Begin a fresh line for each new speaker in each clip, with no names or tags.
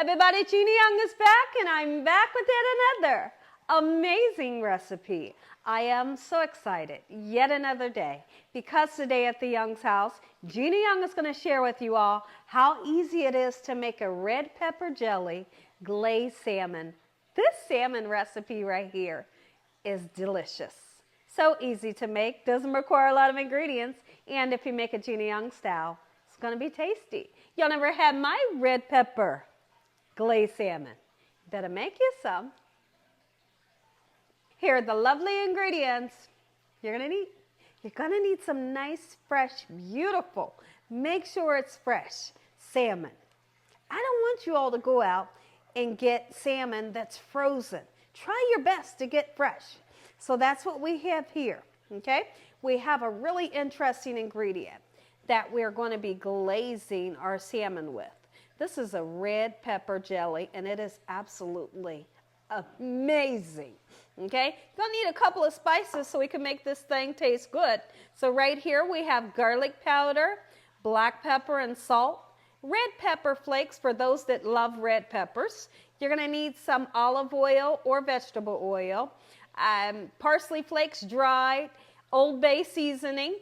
everybody, Gina Young is back, and I'm back with yet another amazing recipe. I am so excited, yet another day, because today at the Young's house, Gina Young is going to share with you all how easy it is to make a red pepper jelly glazed salmon. This salmon recipe right here is delicious. So easy to make, doesn't require a lot of ingredients, and if you make it Gina Young style, it's going to be tasty. Y'all never had my red pepper glazed salmon. Better make you some. Here are the lovely ingredients you're going to need. You're going to need some nice, fresh, beautiful, make sure it's fresh, salmon. I don't want you all to go out and get salmon that's frozen. Try your best to get fresh. So that's what we have here, okay? We have a really interesting ingredient that we're going to be glazing our salmon with. This is a red pepper jelly, and it is absolutely amazing, okay? You're going to need a couple of spices so we can make this thing taste good. So right here we have garlic powder, black pepper and salt, red pepper flakes for those that love red peppers. You're going to need some olive oil or vegetable oil, parsley flakes dried, Old Bay seasoning,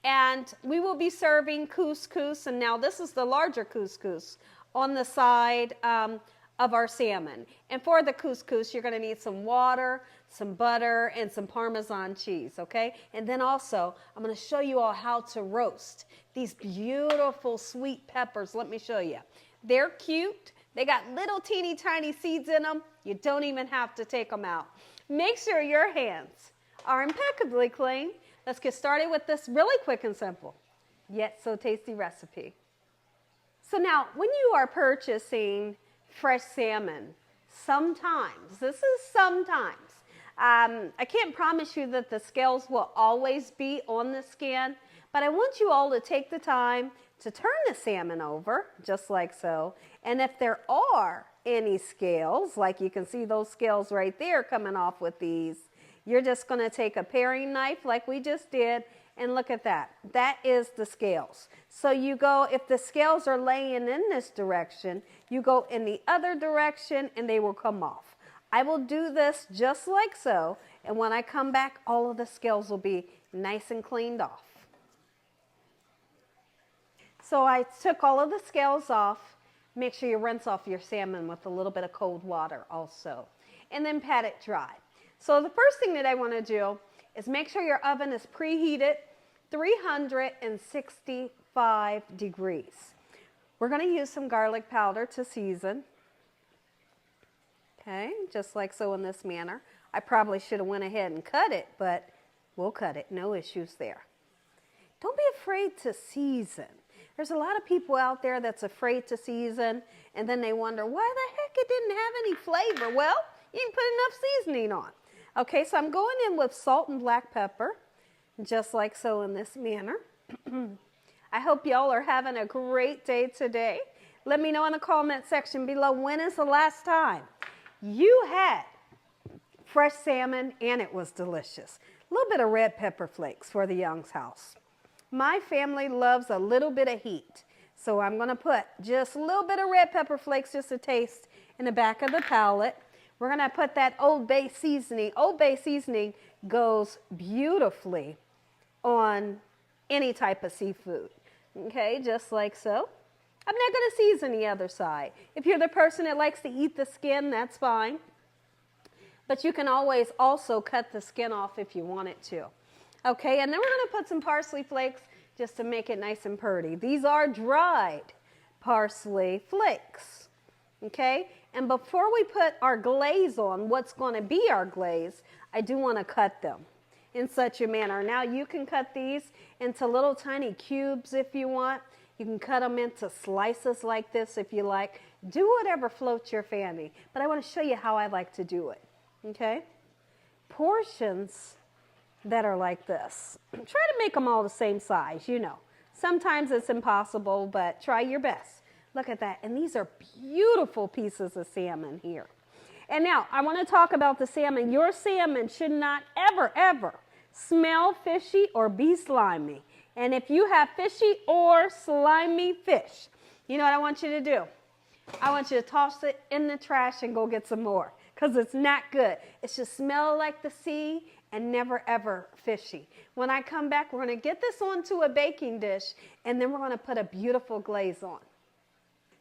and we will be serving couscous, and now this is the larger couscous on the side of our salmon. And for the couscous, you're going to need some water, some butter, and some Parmesan cheese, okay? And then also, I'm going to show you all how to roast these beautiful sweet peppers. Let me show you. They're cute. They got little teeny tiny seeds in them. You don't even have to take them out. Make sure your hands are impeccably clean. Let's get started with this really quick and simple, yet so tasty recipe. So now, when you are purchasing fresh salmon, sometimes, I can't promise you that the scales will always be on the skin, but I want you all to take the time to turn the salmon over, just like so. And if there are any scales, like you can see those scales right there coming off with these, you're just going to take a paring knife like we just did, and look at that. That is the scales. So you go, if the scales are laying in this direction, you go in the other direction and they will come off. I will do this just like so, and when I come back, all of the scales will be nice and cleaned off. So I took all of the scales off. Make sure you rinse off your salmon with a little bit of cold water also, and then pat it dry. So the first thing that I want to do is make sure your oven is preheated 365 degrees. We're going to use some garlic powder to season. Okay, just like so in this manner. I probably should have went ahead and cut it, but we'll cut it. No issues there. Don't be afraid to season. There's a lot of people out there that's afraid to season, and then they wonder, why the heck it didn't have any flavor? Well, you didn't put enough seasoning on. Okay, so I'm going in with salt and black pepper, just like so in this manner. I hope y'all are having a great day today. Let me know in the comment section below, when is the last time you had fresh salmon and it was delicious? A little bit of red pepper flakes for the Young's house. My family loves a little bit of heat, so I'm going to put just a little bit of red pepper flakes, just a taste, in the back of the palate. We're going to put that Old Bay seasoning. Old Bay seasoning goes beautifully on any type of seafood. Okay, just like so. I'm not going to season the other side. If you're the person that likes to eat the skin, that's fine. But you can always also cut the skin off if you want it to. Okay, and then we're going to put some parsley flakes just to make it nice and pretty. These are dried parsley flakes. Okay, and before we put our glaze on, what's going to be our glaze, I do want to cut them in such a manner. Now you can cut these into little tiny cubes if you want. You can cut them into slices like this if you like. Do whatever floats your fancy. But I want to show you how I like to do it. Okay, portions that are like this. Try to make them all the same size, you know. Sometimes it's impossible, but try your best. Look at that. And these are beautiful pieces of salmon here. And now I want to talk about the salmon. Your salmon should not ever, ever smell fishy or be slimy. And if you have fishy or slimy fish, you know what I want you to do? I want you to toss it in the trash and go get some more because it's not good. It should smell like the sea and never ever fishy. When I come back, we're going to get this onto a baking dish and then we're going to put a beautiful glaze on.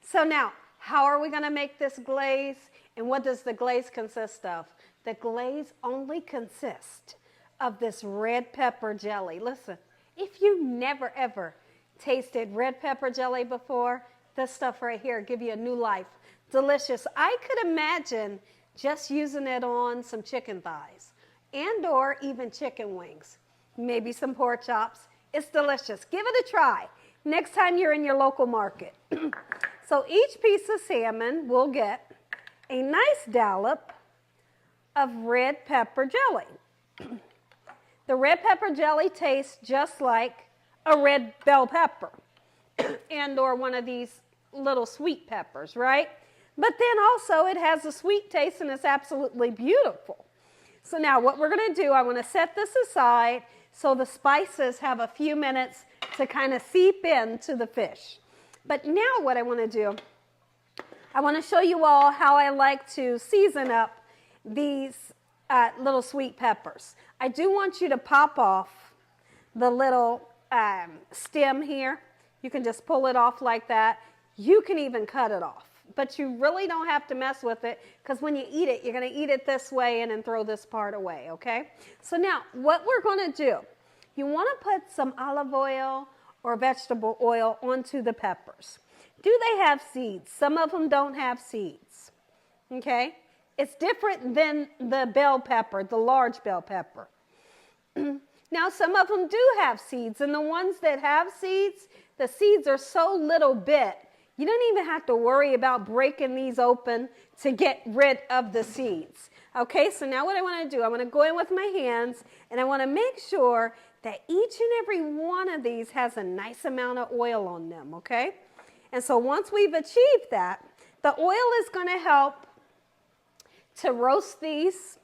So now, how are we going to make this glaze and what does the glaze consist of? The glaze only consists of this red pepper jelly. Listen, if you never ever tasted red pepper jelly before, this stuff right here give you a new life. Delicious. I could imagine just using it on some chicken thighs and or even chicken wings, maybe some pork chops. It's delicious. Give it a try next time you're in your local market. So each piece of salmon will get a nice dollop of red pepper jelly. The red pepper jelly tastes just like a red bell pepper and or one of these little sweet peppers, right? But then also it has a sweet taste and it's absolutely beautiful. So now what we're going to do, I want to set this aside so the spices have a few minutes to kind of seep into the fish. But now what I want to do, I want to show you all how I like to season up these little sweet peppers. I do want you to pop off the little stem here. You can just pull it off like that. You can even cut it off, but you really don't have to mess with it because when you eat it, you're going to eat it this way and then throw this part away, okay? So now what we're going to do, you want to put some olive oil or vegetable oil onto the peppers. Do they have seeds? Some of them don't have seeds, okay? It's different than the bell pepper, the large bell pepper. Now, some of them do have seeds, and the ones that have seeds, the seeds are so little bit, you don't even have to worry about breaking these open to get rid of the seeds. Okay, so now what I want to do, I want to go in with my hands, and I want to make sure that each and every one of these has a nice amount of oil on them, okay? And so once we've achieved that, the oil is going to help to roast these,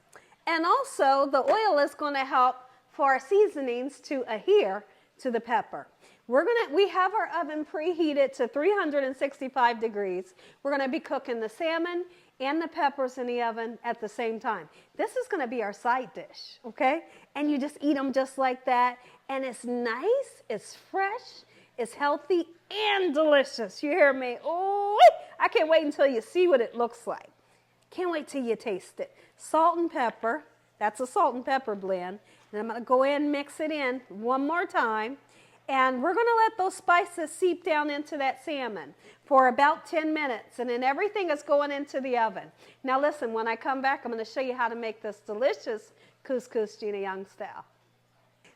and also the oil is going to help for our seasonings to adhere to the pepper. We have our oven preheated to 365 degrees. We're going to be cooking the salmon and the peppers in the oven at the same time. This is going to be our side dish, okay? And you just eat them just like that, and it's nice, it's fresh, it's healthy, and delicious. You hear me? Oh, I can't wait until you see what it looks like. Can't wait till you taste it. Salt and pepper, that's a salt and pepper blend. And I'm going to go in and mix it in one more time. And we're going to let those spices seep down into that salmon for about 10 minutes. And then everything is going into the oven. Now listen, when I come back, I'm going to show you how to make this delicious couscous Gina Young style.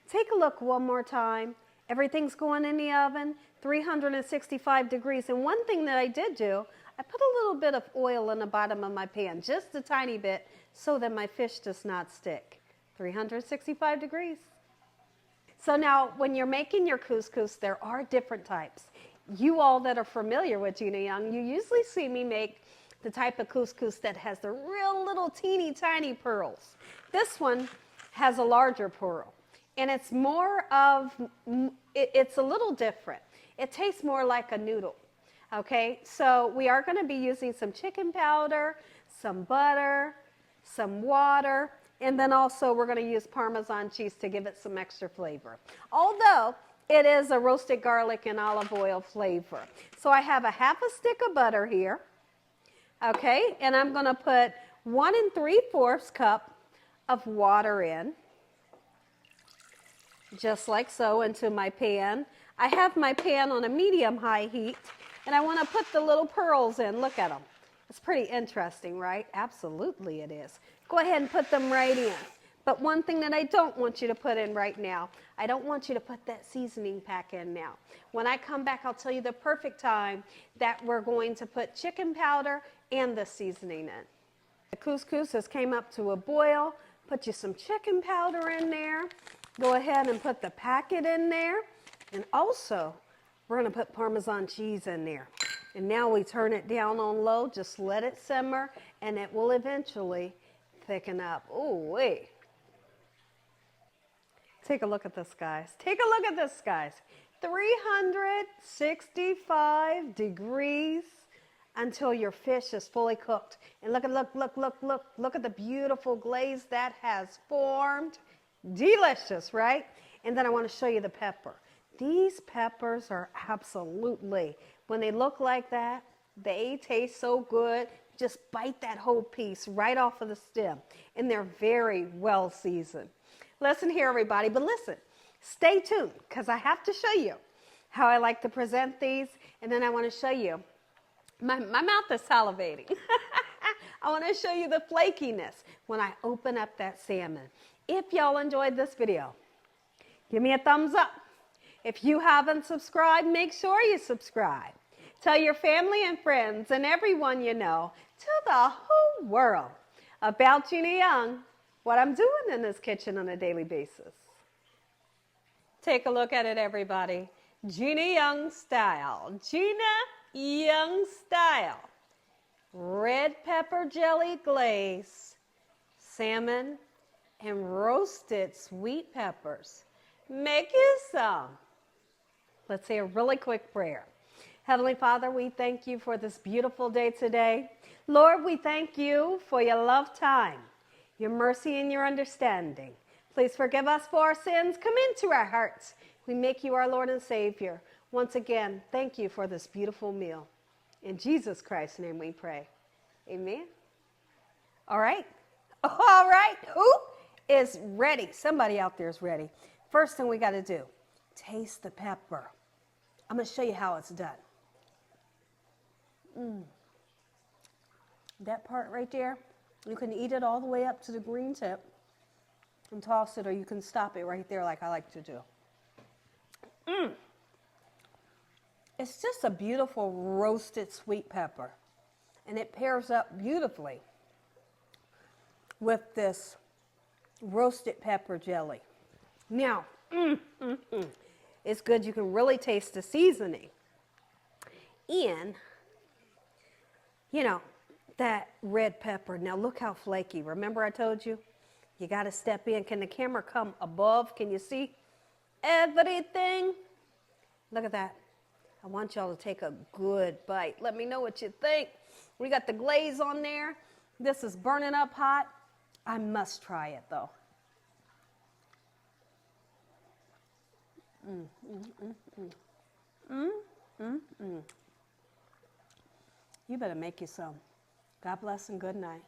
Take a look one more time. Everything's going in the oven, 365 degrees. And one thing that I did do, I put a little bit of oil in the bottom of my pan, just a tiny bit, so that my fish does not stick. 365 degrees. So now, when you're making your couscous, there are different types. You all that are familiar with Gina Young, you usually see me make the type of couscous that has the real little teeny tiny pearls. This one has a larger pearl, and it's more of, it's a little different. It tastes more like a noodle. Okay, so we are going to be using some chicken powder, some butter, some water, and then also we're going to use Parmesan cheese to give it some extra flavor. Although it is a roasted garlic and olive oil flavor. So I have a half a stick of butter here. Okay, and I'm going to put 1 3/4 cup of water in. Just like so into my pan. I have my pan on a medium-high heat. And I want to put the little pearls in. Look at them. It's pretty interesting, right? Absolutely it is. Go ahead and put them right in. But one thing that I don't want you to put in right now, I don't want you to put that seasoning pack in now. When I come back, I'll tell you the perfect time that we're going to put chicken powder and the seasoning in. The couscous has came up to a boil. Put you some chicken powder in there. Go ahead and put the packet in there. And also, we're going to put Parmesan cheese in there. And now we turn it down on low. Just let it simmer, and it will eventually thicken up. Oh, wait. Take a look at this, guys. Take a look at this, guys. 365 degrees until your fish is fully cooked. And look at the beautiful glaze that has formed. Delicious, right? And then I want to show you the pepper. These peppers are absolutely, when they look like that, they taste so good. Just bite that whole piece right off of the stem. And they're very well seasoned. Listen here, everybody, but listen, stay tuned, because I have to show you how I like to present these, and then I want to show you, my mouth is salivating. I want to show you the flakiness when I open up that salmon. If y'all enjoyed this video, give me a thumbs up. If you haven't subscribed, make sure you subscribe. Tell your family and friends and everyone you know, to the whole world, about Gina Young, what I'm doing in this kitchen on a daily basis. Take a look at it, everybody. Gina Young style. Gina Young style. Red pepper jelly glaze, salmon, and roasted sweet peppers. Make you some. Let's say a really quick prayer. Heavenly Father, we thank you for this beautiful day today. Lord, we thank you for your love time, your mercy, and your understanding. Please forgive us for our sins. Come into our hearts. We make you our Lord and Savior. Once again, thank you for this beautiful meal. In Jesus Christ's name we pray. Amen. All right. All right. Who is ready? Somebody out there is ready. First thing we got to do, taste the pepper. I'm going to show you how it's done. That part right there, you can eat it all the way up to the green tip and toss it, or you can stop it right there like I like to do. It's just a beautiful roasted sweet pepper, and it pairs up beautifully with this roasted pepper jelly. Now, it's good. You can really taste the seasoning. And, you know, that red pepper. Now, look how flaky. Remember I told you? You got to step in. Can the camera come above? Can you see everything? Look at that. I want y'all to take a good bite. Let me know what you think. We got the glaze on there. This is burning up hot. I must try it, though. You better make you some. God bless and good night.